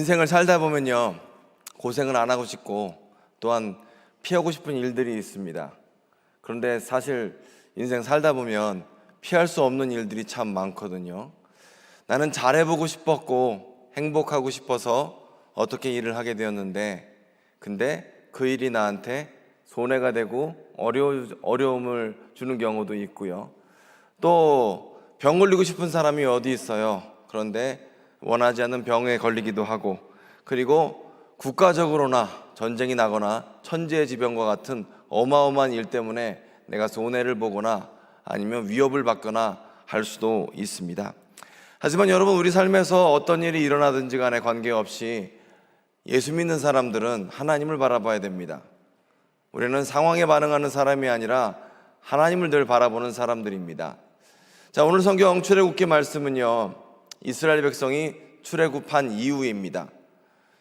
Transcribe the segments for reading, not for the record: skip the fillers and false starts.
인생을 살다 보면요, 고생을 안 하고 싶고 또한 피하고 싶은 일들이 있습니다. 그런데 사실 인생 살다 보면 피할 수 없는 일들이 참 많거든요. 나는 잘해보고 싶었고 행복하고 싶어서 어떻게 일을 하게 되었는데, 근데 그 일이 나한테 손해가 되고 어려움을 주는 경우도 있고요. 또 병 걸리고 싶은 사람이 어디 있어요. 그런데 원하지 않는 병에 걸리기도 하고, 그리고 국가적으로나 전쟁이 나거나 천재의 지병과 같은 어마어마한 일 때문에 내가 손해를 보거나 아니면 위협을 받거나 할 수도 있습니다. 하지만 여러분, 우리 삶에서 어떤 일이 일어나든지 간에 관계없이 예수 믿는 사람들은 하나님을 바라봐야 됩니다. 우리는 상황에 반응하는 사람이 아니라 하나님을 늘 바라보는 사람들입니다. 자, 오늘 성경 출애굽기 말씀은요, 이스라엘 백성이 출애굽한 이후입니다.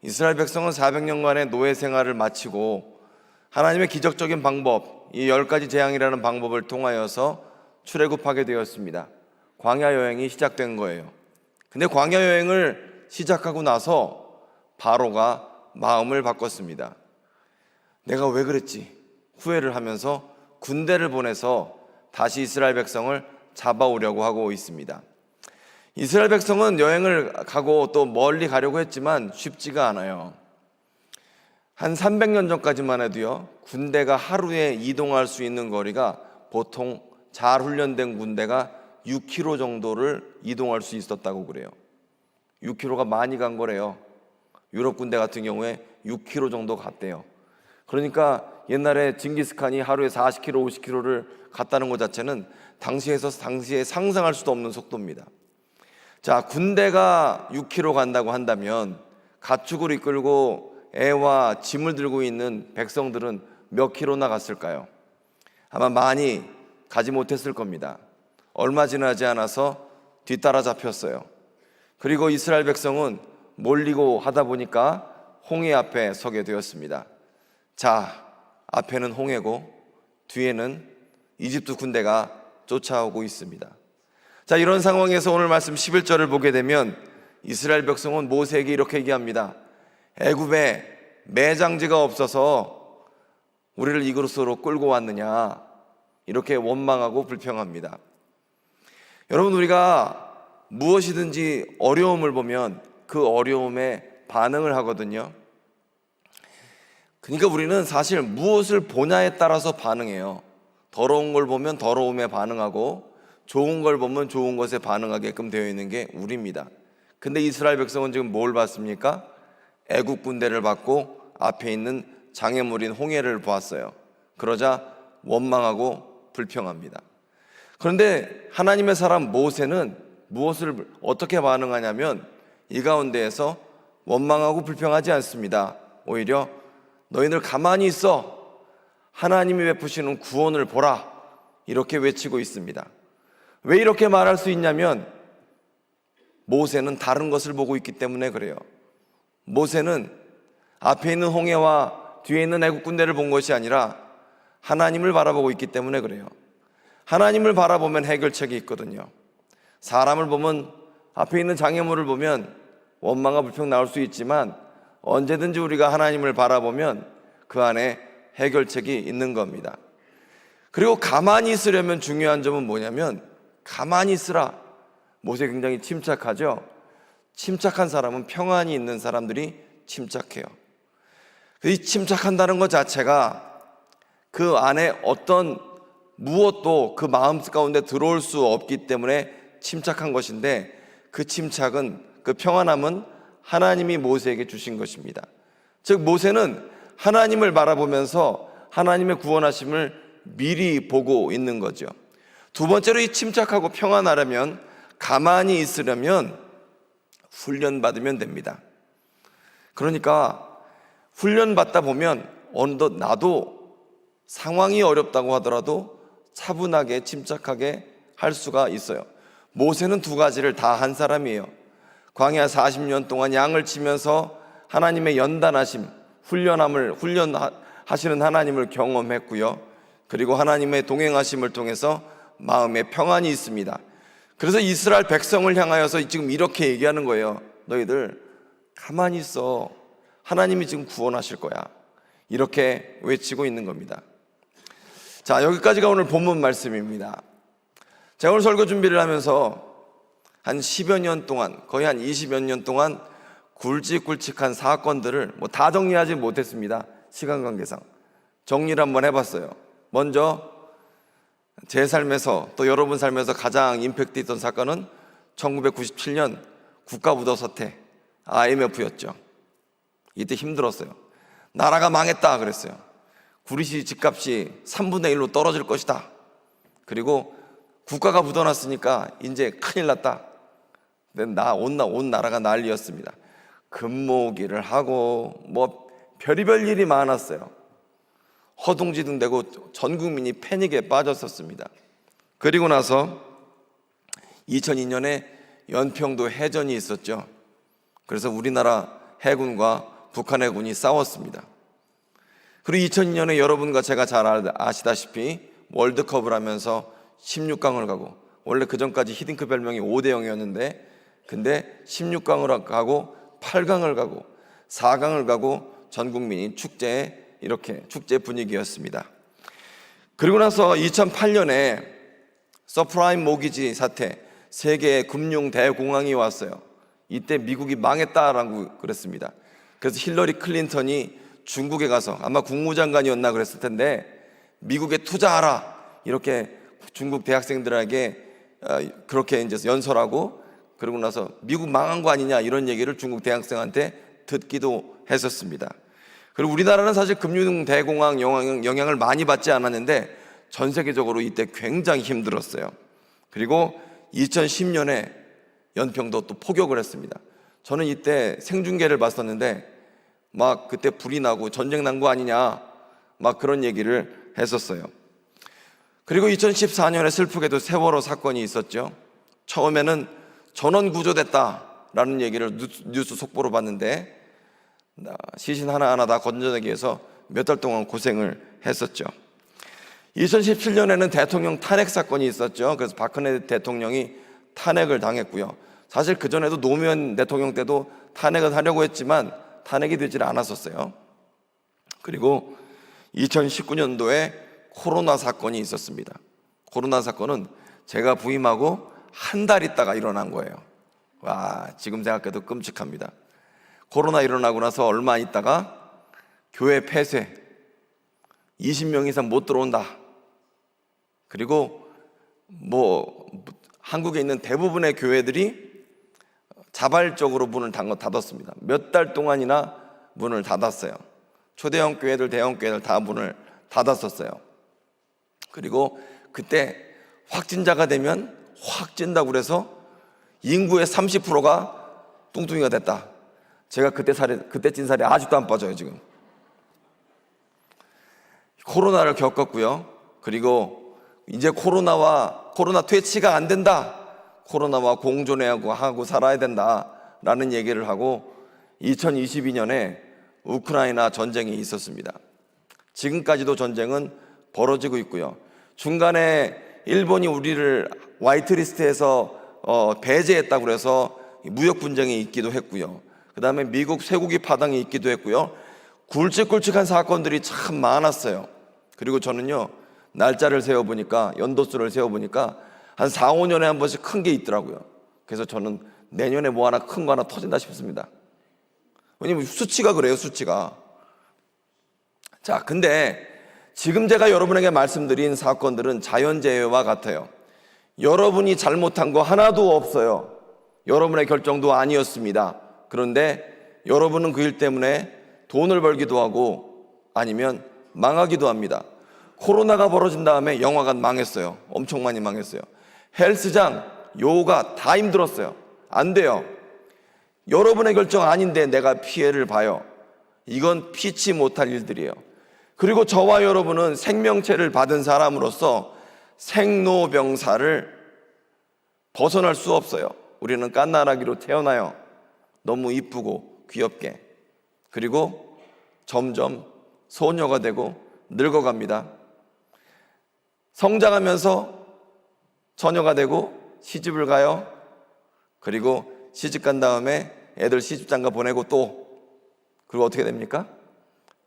이스라엘 백성은 400년간의 노예 생활을 마치고 하나님의 기적적인 방법, 이 10가지 재앙이라는 방법을 통하여서 출애굽하게 되었습니다. 광야 여행이 시작된 거예요. 근데 광야 여행을 시작하고 나서 바로가 마음을 바꿨습니다. 내가 왜 그랬지? 후회를 하면서 군대를 보내서 다시 이스라엘 백성을 잡아오려고 하고 있습니다. 이스라엘 백성은 여행을 가고 또 멀리 가려고 했지만 쉽지가 않아요. 한 300년 전까지만 해도요, 군대가 하루에 이동할 수 있는 거리가 보통 잘 훈련된 군대가 6km 정도를 이동할 수 있었다고 그래요. 6km가 많이 간 거래요. 유럽 군대 같은 경우에 6km 정도 갔대요. 그러니까 옛날에 징기스칸이 하루에 40km, 50km를 갔다는 것 자체는 당시에 상상할 수도 없는 속도입니다. 자, 군대가 6km 간다고 한다면 가축을 이끌고 애와 짐을 들고 있는 백성들은 몇 킬로나 갔을까요? 아마 많이 가지 못했을 겁니다. 얼마 지나지 않아서 뒤따라 잡혔어요. 그리고 이스라엘 백성은 몰리고 하다 보니까 홍해 앞에 서게 되었습니다. 자, 앞에는 홍해고 뒤에는 이집트 군대가 쫓아오고 있습니다. 자, 이런 상황에서 오늘 말씀 11절을 보게 되면 이스라엘 백성은 모세에게 이렇게 얘기합니다. 애굽에 매장지가 없어서 우리를 이곳으로 끌고 왔느냐, 이렇게 원망하고 불평합니다. 여러분, 우리가 무엇이든지 어려움을 보면 그 어려움에 반응을 하거든요. 그러니까 우리는 사실 무엇을 보냐에 따라서 반응해요. 더러운 걸 보면 더러움에 반응하고 좋은 걸 보면 좋은 것에 반응하게끔 되어 있는 게 우리입니다. 근데 이스라엘 백성은 지금 뭘 봤습니까? 애국 군대를 봤고 앞에 있는 장애물인 홍해를 보았어요. 그러자 원망하고 불평합니다. 그런데 하나님의 사람 모세는 무엇을 어떻게 반응하냐면 이 가운데에서 원망하고 불평하지 않습니다. 오히려 너희들 가만히 있어, 하나님이 베푸시는 구원을 보라, 이렇게 외치고 있습니다. 왜 이렇게 말할 수 있냐면 모세는 다른 것을 보고 있기 때문에 그래요. 모세는 앞에 있는 홍해와 뒤에 있는 애국 군대를 본 것이 아니라 하나님을 바라보고 있기 때문에 그래요. 하나님을 바라보면 해결책이 있거든요. 사람을 보면, 앞에 있는 장애물을 보면 원망과 불평 나올 수 있지만 언제든지 우리가 하나님을 바라보면 그 안에 해결책이 있는 겁니다. 그리고 가만히 있으려면 중요한 점은 뭐냐면 가만히 있으라. 모세 굉장히 침착하죠. 침착한 사람은 평안이 있는 사람들이 침착해요. 이 침착한다는 것 자체가 그 안에 어떤 무엇도 그 마음 가운데 들어올 수 없기 때문에 침착한 것인데, 그 침착은, 그 평안함은 하나님이 모세에게 주신 것입니다. 즉 모세는 하나님을 바라보면서 하나님의 구원하심을 미리 보고 있는 거죠. 두 번째로 이 침착하고 평안하려면, 가만히 있으려면 훈련받으면 됩니다. 그러니까 훈련받다 보면 어느덧 나도 상황이 어렵다고 하더라도 차분하게 침착하게 할 수가 있어요. 모세는 두 가지를 다 한 사람이에요. 광야 40년 동안 양을 치면서 하나님의 연단하심, 훈련하시는 하나님을 경험했고요. 그리고 하나님의 동행하심을 통해서 마음에 평안이 있습니다. 그래서 이스라엘 백성을 향하여서 지금 이렇게 얘기하는 거예요. 너희들 가만히 있어. 하나님이 지금 구원하실 거야. 이렇게 외치고 있는 겁니다. 자, 여기까지가 오늘 본문 말씀입니다. 제가 오늘 설교 준비를 하면서 한 10여 년 동안, 거의 한 20여 년 동안 굵직굵직한 사건들을 다 정리하지 못했습니다. 시간 관계상. 정리를 한번 해봤어요. 먼저 제 삶에서, 또 여러분 삶에서 가장 임팩트 있던 사건은 1997년 국가부도 사태, IMF였죠. 이때 힘들었어요. 나라가 망했다 그랬어요. 구리시 집값이 3분의 1로 떨어질 것이다. 그리고 국가가 묻어났으니까 이제 큰일 났다. 온 나라가 난리였습니다. 금모기를 하고 별의별 일이 많았어요. 허둥지둥 되고 전 국민이 패닉에 빠졌었습니다. 그리고 나서 2002년에 연평도 해전이 있었죠. 그래서 우리나라 해군과 북한 해군이 싸웠습니다. 그리고 2002년에 여러분과 제가 잘 아시다시피 월드컵을 하면서 16강을 가고, 원래 그 전까지 히딩크 별명이 5대0이었는데 근데 16강을 가고 8강을 가고 4강을 가고 전 국민이 이렇게 축제 분위기였습니다. 그리고 나서 2008년에 서프라임 모기지 사태, 세계의 금융 대공황이 왔어요. 이때 미국이 망했다라고 그랬습니다. 그래서 힐러리 클린턴이 중국에 가서, 아마 국무장관이었나 그랬을 텐데, 미국에 투자하라 이렇게 중국 대학생들에게 그렇게 이제 연설하고, 그러고 나서 미국 망한 거 아니냐 이런 얘기를 중국 대학생한테 듣기도 했었습니다. 그리고 우리나라는 사실 금융 대공황 영향을 많이 받지 않았는데 전 세계적으로 이때 굉장히 힘들었어요. 그리고 2010년에 연평도 또 포격을 했습니다. 저는 이때 생중계를 봤었는데 그때 불이 나고 전쟁 난 거 아니냐 그런 얘기를 했었어요. 그리고 2014년에 슬프게도 세월호 사건이 있었죠. 처음에는 전원 구조됐다라는 얘기를 뉴스 속보로 봤는데 시신 하나하나 다 건져내기 위해서 몇 달 동안 고생을 했었죠. 2017년에는 대통령 탄핵 사건이 있었죠. 그래서 박근혜 대통령이 탄핵을 당했고요. 사실 그전에도 노무현 대통령 때도 탄핵을 하려고 했지만 탄핵이 되질 않았었어요. 그리고 2019년도에 코로나 사건이 있었습니다. 코로나 사건은 제가 부임하고 한 달 있다가 일어난 거예요. 와, 지금 생각해도 끔찍합니다. 코로나 일어나고 나서 얼마 있다가 교회 폐쇄, 20명 이상 못 들어온다. 그리고 한국에 있는 대부분의 교회들이 자발적으로 문을 닫았습니다. 몇 달 동안이나 문을 닫았어요. 초대형 교회들, 대형 교회들 다 문을 닫았었어요. 그리고 그때 확진자가 되면 확 찐다고 그래서 인구의 30%가 뚱뚱이가 됐다. 제가 그때 찐 살이 아직도 안 빠져요, 지금. 코로나를 겪었고요. 그리고 이제 코로나 퇴치가 안 된다. 코로나와 공존하고 살아야 된다라는 얘기를 하고 2022년에 우크라이나 전쟁이 있었습니다. 지금까지도 전쟁은 벌어지고 있고요. 중간에 일본이 우리를 화이트리스트에서 배제했다고 그래서 무역 분쟁이 있기도 했고요. 그 다음에 미국 쇠고기 파당이 있기도 했고요. 굵직굵직한 사건들이 참 많았어요. 그리고 저는요, 날짜를 세어보니까, 연도수를 세어보니까 한 4, 5년에 한 번씩 큰 게 있더라고요. 그래서 저는 내년에 큰 거 하나 터진다 싶습니다. 왜냐면 수치가 그래요, 수치가. 자, 근데 지금 제가 여러분에게 말씀드린 사건들은 자연재해와 같아요. 여러분이 잘못한 거 하나도 없어요. 여러분의 결정도 아니었습니다. 그런데 여러분은 그 일 때문에 돈을 벌기도 하고 아니면 망하기도 합니다. 코로나가 벌어진 다음에 영화관 망했어요. 엄청 많이 망했어요. 헬스장, 요가 다 힘들었어요. 안 돼요. 여러분의 결정 아닌데 내가 피해를 봐요. 이건 피치 못할 일들이에요. 그리고 저와 여러분은 생명체를 받은 사람으로서 생로병사를 벗어날 수 없어요. 우리는 깐나라기로 태어나요. 너무 이쁘고 귀엽게. 그리고 점점 소녀가 되고 늙어갑니다. 성장하면서 처녀가 되고 시집을 가요. 그리고 시집 간 다음에 애들 시집장가 보내고 또 그리고 어떻게 됩니까?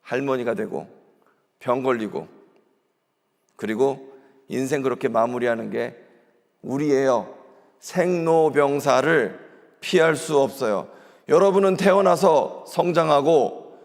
할머니가 되고 병 걸리고 그리고 인생 그렇게 마무리하는 게 우리예요. 생로병사를 피할 수 없어요. 여러분은 태어나서 성장하고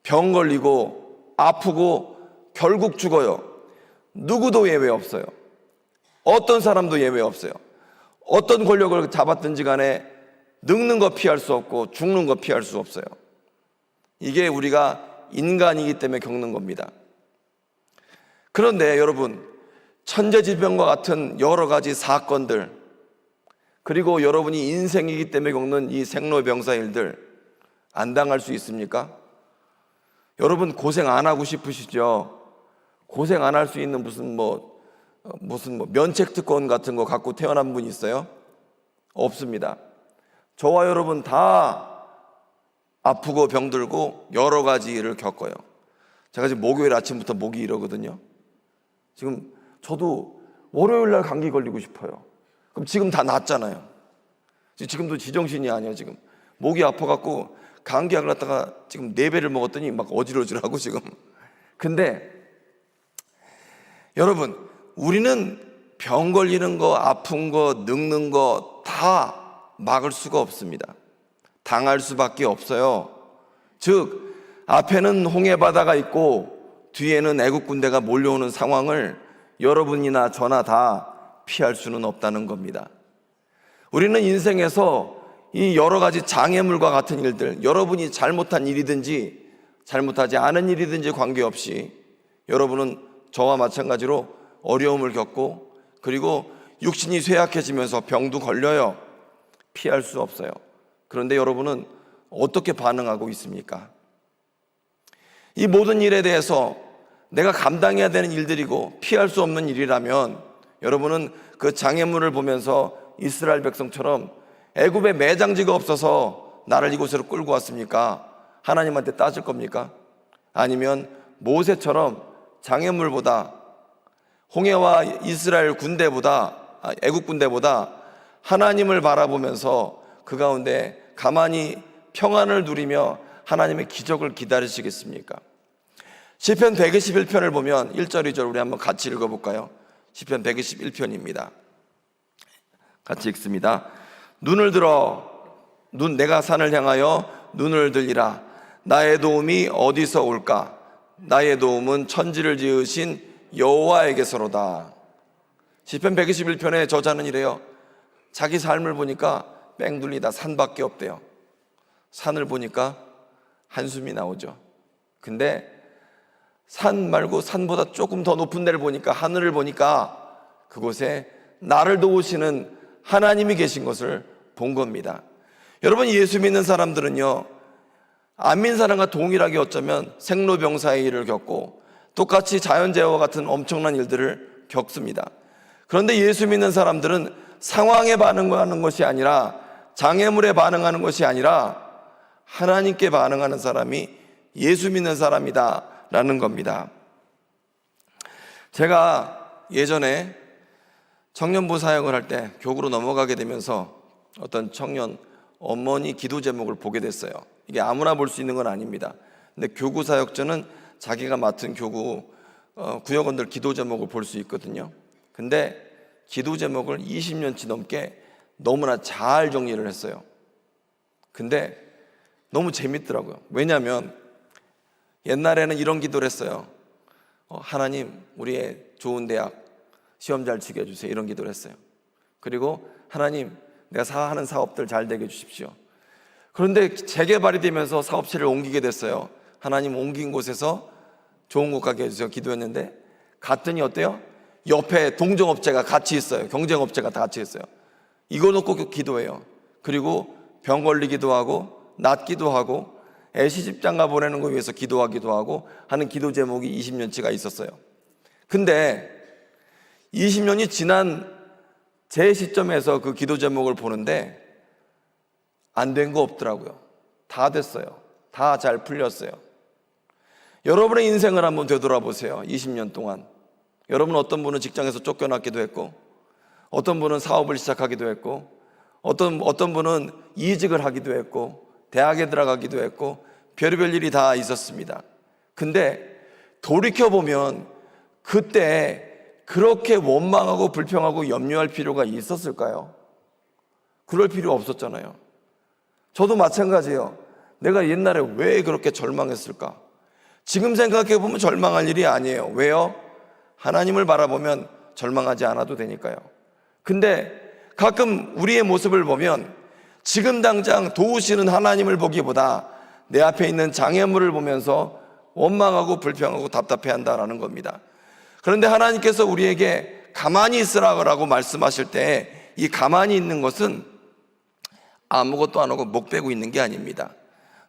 병 걸리고 아프고 결국 죽어요. 누구도 예외 없어요. 어떤 사람도 예외 없어요. 어떤 권력을 잡았든지 간에 늙는 거 피할 수 없고 죽는 거 피할 수 없어요. 이게 우리가 인간이기 때문에 겪는 겁니다. 그런데 여러분, 천재지변과 같은 여러 가지 사건들, 그리고 여러분이 인생이기 때문에 겪는 이 생로병사 일들 안 당할 수 있습니까? 여러분 고생 안 하고 싶으시죠? 고생 안 할 수 있는 무슨 면책 특권 같은 거 갖고 태어난 분 있어요? 없습니다. 저와 여러분 다 아프고 병들고 여러 가지 일을 겪어요. 제가 지금 목요일 아침부터 목이 이러거든요. 지금 저도 월요일 날 감기 걸리고 싶어요. 그럼 지금 다 낫잖아요. 지금도 지정신이 아니에요. 지금 목이 아파갖고 감기약을 갖다가 지금 4배를 먹었더니 막 어지러지라고 지금. 근데 여러분, 우리는 병 걸리는 거, 아픈 거, 늙는 거 다 막을 수가 없습니다. 당할 수밖에 없어요. 즉 앞에는 홍해 바다가 있고 뒤에는 애국 군대가 몰려오는 상황을 여러분이나 저나 다 피할 수는 없다는 겁니다. 우리는 인생에서 이 여러 가지 장애물과 같은 일들, 여러분이 잘못한 일이든지 잘못하지 않은 일이든지 관계없이 여러분은 저와 마찬가지로 어려움을 겪고 그리고 육신이 쇠약해지면서 병도 걸려요. 피할 수 없어요. 그런데 여러분은 어떻게 반응하고 있습니까? 이 모든 일에 대해서 내가 감당해야 되는 일들이고 피할 수 없는 일이라면 여러분은 그 장애물을 보면서 이스라엘 백성처럼 애굽에 매장지가 없어서 나를 이곳으로 끌고 왔습니까? 하나님한테 따질 겁니까? 아니면 모세처럼 장애물보다 홍해와 이스라엘 군대보다 애국 군대보다 하나님을 바라보면서 그 가운데 가만히 평안을 누리며 하나님의 기적을 기다리시겠습니까? 시편 121편을 보면 1절 2절 우리 한번 같이 읽어볼까요? 시편 121편입니다. 같이 읽습니다. 내가 산을 향하여 눈을 들리라. 나의 도움이 어디서 올까? 나의 도움은 천지를 지으신 여호와에게서로다. 시편 121편의 저자는 이래요. 자기 삶을 보니까 뺑돌리다 산밖에 없대요. 산을 보니까 한숨이 나오죠. 근데 산 말고 산보다 조금 더 높은 데를 보니까, 하늘을 보니까 그곳에 나를 도우시는 하나님이 계신 것을 본 겁니다. 여러분, 예수 믿는 사람들은요, 안 믿는 사람과 동일하게 어쩌면 생로병사의 일을 겪고 똑같이 자연재해와 같은 엄청난 일들을 겪습니다. 그런데 예수 믿는 사람들은 상황에 반응하는 것이 아니라, 장애물에 반응하는 것이 아니라 하나님께 반응하는 사람이 예수 믿는 사람이다 라는 겁니다. 제가 예전에 청년부 사역을 할 때 교구로 넘어가게 되면서 어떤 청년 어머니 기도 제목을 보게 됐어요. 이게 아무나 볼 수 있는 건 아닙니다. 근데 교구 사역자는 자기가 맡은 교구 구역원들 기도 제목을 볼 수 있거든요. 근데 기도 제목을 20년치 넘게 너무나 잘 정리를 했어요. 근데 너무 재밌더라고요. 왜냐하면 옛날에는 이런 기도를 했어요. 하나님, 우리의 좋은 대학 시험 잘 치게 해주세요. 이런 기도를 했어요. 그리고 하나님, 내가 하는 사업들 잘 되게 해주십시오. 그런데 재개발이 되면서 사업체를 옮기게 됐어요. 하나님, 옮긴 곳에서 좋은 곳 가게 해주세요. 기도했는데 갔더니 어때요? 옆에 동종업체가 같이 있어요. 경쟁업체가 다 같이 있어요. 이거 놓고 기도해요. 그리고 병 걸리기도 하고 낫기도 하고 애 시집장가 보내는 거 위해서 기도하기도 하고 하는 기도 제목이 20년치가 있었어요. 근데 20년이 지난 제 시점에서 그 기도 제목을 보는데 안 된 거 없더라고요. 다 됐어요. 다 잘 풀렸어요. 여러분의 인생을 한번 되돌아보세요. 20년 동안 여러분, 어떤 분은 직장에서 쫓겨났기도 했고, 어떤 분은 사업을 시작하기도 했고, 어떤 분은 이직을 하기도 했고 대학에 들어가기도 했고 별의별 일이 다 있었습니다. 근데 돌이켜보면 그때 그렇게 원망하고 불평하고 염려할 필요가 있었을까요? 그럴 필요 없었잖아요. 저도 마찬가지예요. 내가 옛날에 왜 그렇게 절망했을까? 지금 생각해보면 절망할 일이 아니에요. 왜요? 하나님을 바라보면 절망하지 않아도 되니까요. 근데 가끔 우리의 모습을 보면 지금 당장 도우시는 하나님을 보기보다 내 앞에 있는 장애물을 보면서 원망하고 불평하고 답답해한다라는 겁니다. 그런데 하나님께서 우리에게 가만히 있으라고 말씀하실 때 이 가만히 있는 것은 아무것도 안 하고 목 빼고 있는 게 아닙니다.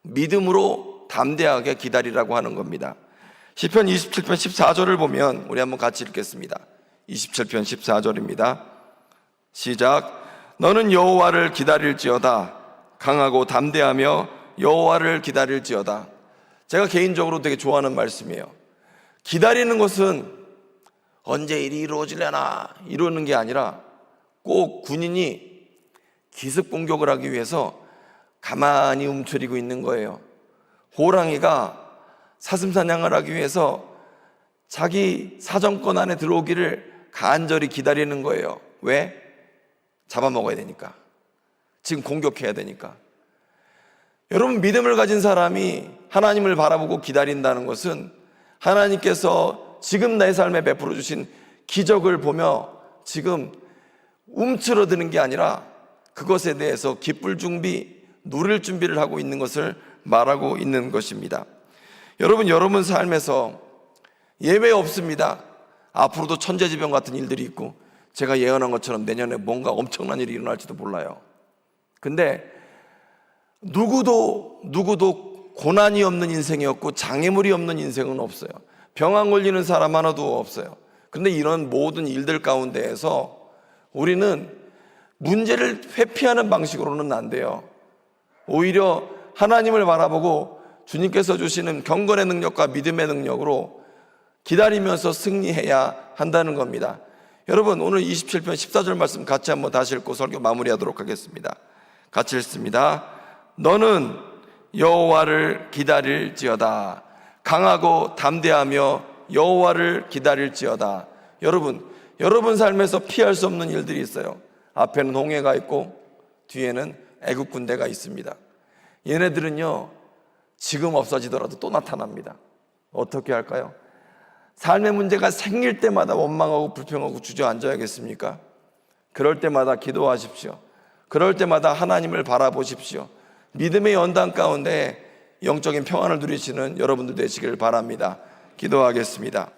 믿음으로 담대하게 기다리라고 하는 겁니다. 시편 27편 14절을 보면 우리 한번 같이 읽겠습니다. 27편 14절입니다. 시작. 너는 여호와를 기다릴지어다. 강하고 담대하며 여호와를 기다릴지어다. 제가 개인적으로 되게 좋아하는 말씀이에요. 기다리는 것은 언제 일이 이루어지려나 이러는 게 아니라 꼭 군인이 기습 공격을 하기 위해서 가만히 움츠리고 있는 거예요. 호랑이가 사슴사냥을 하기 위해서 자기 사정권 안에 들어오기를 간절히 기다리는 거예요. 왜? 잡아먹어야 되니까. 지금 공격해야 되니까. 여러분, 믿음을 가진 사람이 하나님을 바라보고 기다린다는 것은 하나님께서 지금 내 삶에 베풀어 주신 기적을 보며 지금 움츠러드는 게 아니라 그것에 대해서 기쁠 준비, 누릴 준비를 하고 있는 것을 말하고 있는 것입니다. 여러분 삶에서 예외 없습니다. 앞으로도 천재지변 같은 일들이 있고 제가 예언한 것처럼 내년에 뭔가 엄청난 일이 일어날지도 몰라요. 근데 누구도 고난이 없는 인생이 없고 장애물이 없는 인생은 없어요. 병 안 걸리는 사람 하나도 없어요. 근데 이런 모든 일들 가운데에서 우리는 문제를 회피하는 방식으로는 안 돼요. 오히려 하나님을 바라보고 주님께서 주시는 경건의 능력과 믿음의 능력으로 기다리면서 승리해야 한다는 겁니다. 여러분, 오늘 27편 14절 말씀 같이 한번 다시 읽고 설교 마무리하도록 하겠습니다. 같이 읽습니다. 너는 여호와를 기다릴지어다. 강하고 담대하며 여호와를 기다릴지어다. 여러분 삶에서 피할 수 없는 일들이 있어요. 앞에는 홍해가 있고 뒤에는 애국 군대가 있습니다. 얘네들은요, 지금 없어지더라도 또 나타납니다. 어떻게 할까요? 삶의 문제가 생길 때마다 원망하고 불평하고 주저앉아야겠습니까? 그럴 때마다 기도하십시오. 그럴 때마다 하나님을 바라보십시오. 믿음의 연단 가운데 영적인 평안을 누리시는 여러분들 되시길 바랍니다. 기도하겠습니다.